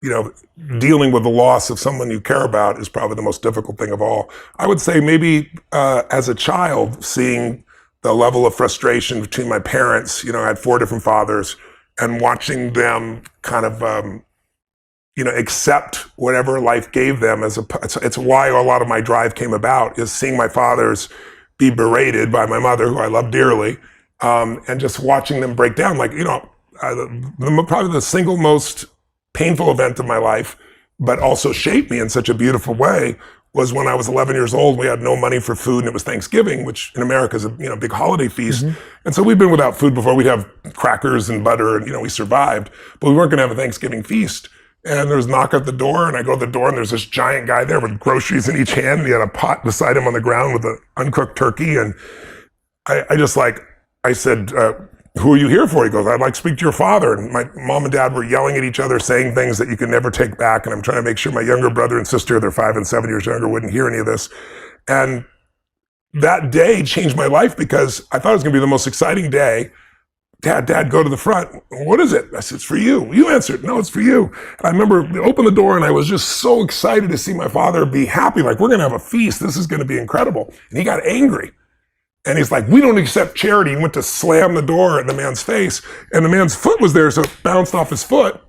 dealing with the loss of someone you care about is probably the most difficult thing of all. I would say maybe as a child, seeing the level of frustration between my parents, I had 4 different fathers, and watching them kind of, accept whatever life gave them. It's why a lot of my drive came about, is seeing my fathers be berated by my mother, who I love dearly, and just watching them break down. Probably the single most painful event of my life, but also shaped me in such a beautiful way, was when I was 11 years old. We had no money for food, and it was Thanksgiving, which in America is a big holiday feast. Mm-hmm. And so we'd been without food before. We'd have crackers and butter, and we survived, but we weren't going to have a Thanksgiving feast. And there was a knock at the door, and I go to the door, and there's this giant guy there with groceries in each hand. And he had a pot beside him on the ground with an uncooked turkey. And I said, who are you here for? He goes, I'd like to speak to your father. And my mom and dad were yelling at each other, saying things that you can never take back. And I'm trying to make sure my younger brother and sister, they're 5 and 7 years younger, wouldn't hear any of this. And that day changed my life, because I thought it was going to be the most exciting day. Dad, go to the front. What is it? I said, it's for you. You answered. No, it's for you. And I remember they opened the door, and I was just so excited to see my father be happy. Like, we're going to have a feast. This is going to be incredible. And he got angry. And he's like, we don't accept charity. He went to slam the door in the man's face, and the man's foot was there, so it bounced off his foot.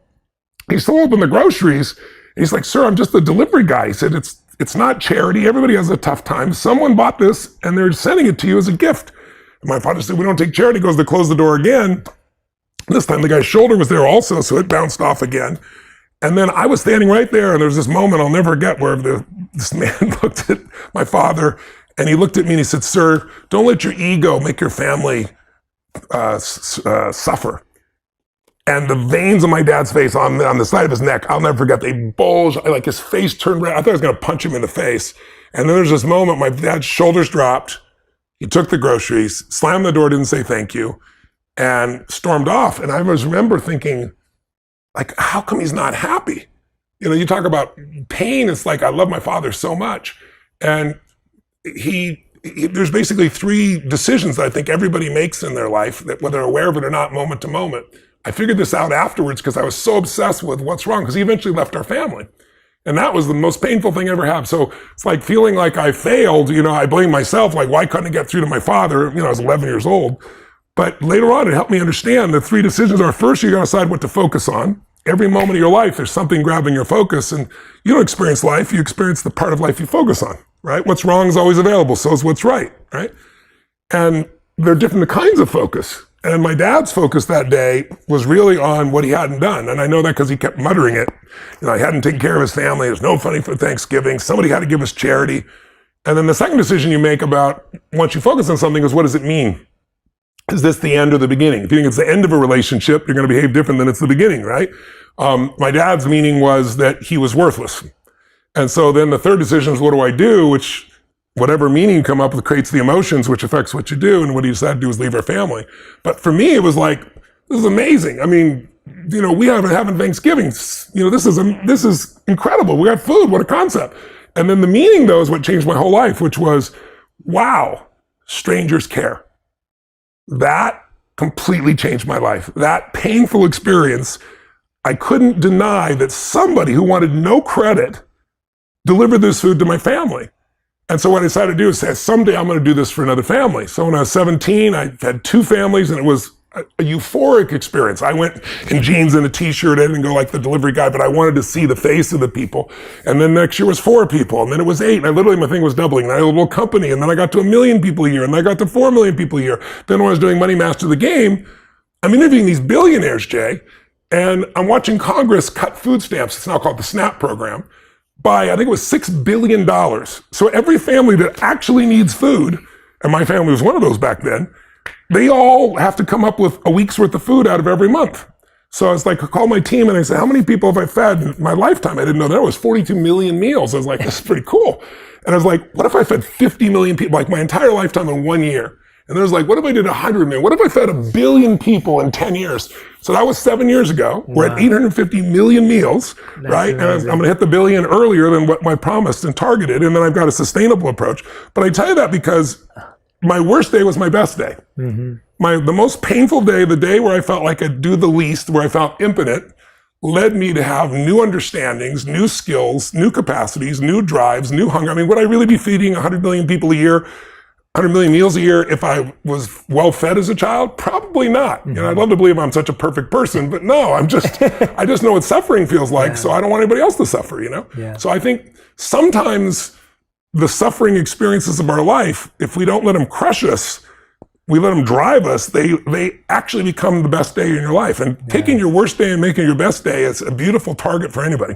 He still opened the groceries. And he's like, sir, I'm just the delivery guy. He said, it's not charity. Everybody has a tough time. Someone bought this, and they're sending it to you as a gift. And my father said, we don't take charity. He goes to close the door again. This time the guy's shoulder was there also, so it bounced off again. And then I was standing right there, and there was this moment I'll never forget, where this man looked at my father, and he looked at me and he said, sir, don't let your ego make your family suffer. And the veins on my dad's face, on the side of his neck, I'll never forget, they bulged, like his face turned red. I thought I was going to punch him in the face. And then there's this moment, my dad's shoulders dropped. He took the groceries, slammed the door, didn't say thank you, and stormed off. And I always remember thinking, like, how come he's not happy? You talk about pain. It's like, I love my father so much. And there's basically 3 decisions that I think everybody makes in their life, that whether they're aware of it or not, moment to moment. I figured this out afterwards, because I was so obsessed with what's wrong, because he eventually left our family. And that was the most painful thing I ever had. So it's like feeling like I failed. I blame myself, like, why couldn't I get through to my father? I was 11 years old. But later on, it helped me understand the 3 decisions are: first, you got to decide what to focus on. Every moment of your life, there's something grabbing your focus, and you don't experience life, you experience the part of life you focus on, right? What's wrong is always available, so is what's right? And there are different kinds of focus. And my dad's focus that day was really on what he hadn't done. And I know that because he kept muttering it. He hadn't taken care of his family. There's no money for Thanksgiving. Somebody had to give us charity. And then the second decision you make about, once you focus on something, is what does it mean? Is this the end or the beginning? If you think it's the end of a relationship, you're going to behave different than it's the beginning, right? My dad's meaning was that he was worthless. And so then the third decision is, what do I do? Which, whatever meaning you come up with creates the emotions, which affects what you do. And what he decided to do is leave our family. But for me, it was like, this is amazing. I mean, we haven't having Thanksgiving. This is incredible. We got food. What a concept. And then the meaning, though, is what changed my whole life, which was, wow, strangers care. That completely changed my life. That painful experience, I couldn't deny that somebody who wanted no credit delivered this food to my family. And so what I decided to do is say, someday I'm going to do this for another family. So when I was 17, I had 2 families, and it was a euphoric experience. I went in jeans and a t-shirt. I didn't go like the delivery guy, but I wanted to see the face of the people. And then next year was 4 people, and then it was 8. And my thing was doubling. And I had a little company, and then I got to 1 million people a year, and then I got to 4 million people a year. Then when I was doing Money Master the Game, I'm interviewing these billionaires, Jay, and I'm watching Congress cut food stamps. It's now called the SNAP program, by, I think it was $6 billion. So every family that actually needs food, and my family was one of those back then, they all have to come up with a week's worth of food out of every month. So I was like, I called my team and I said, how many people have I fed in my lifetime? I didn't know that. It was 42 million meals. I was like, this is pretty cool. And I was like, what if I fed 50 million people, like my entire lifetime in 1 year? And there was like, what if I did 100 million? What if I fed 1 billion people in 10 years? So that was 7 years ago. Wow. We're at 850 million meals, that's right? Amazing. And I'm going to hit the billion earlier than what I promised and targeted. And then I've got a sustainable approach. But I tell you that because my worst day was my best day. Mm-hmm. The most painful day, the day where I felt like I'd do the least, where I felt impotent, led me to have new understandings, new skills, new capacities, new drives, new hunger. I mean, would I really be feeding 100 million people a year, 100 million meals a year if I was well fed as a child? Probably not. And I'd love to believe I'm such a perfect person, but no, I just know what suffering feels like, so I don't want anybody else to suffer, Yeah. So I think sometimes the suffering experiences of our life, if we don't let them crush us, we let them drive us, they actually become the best day in your life. And taking your worst day and making your best day is a beautiful target for anybody.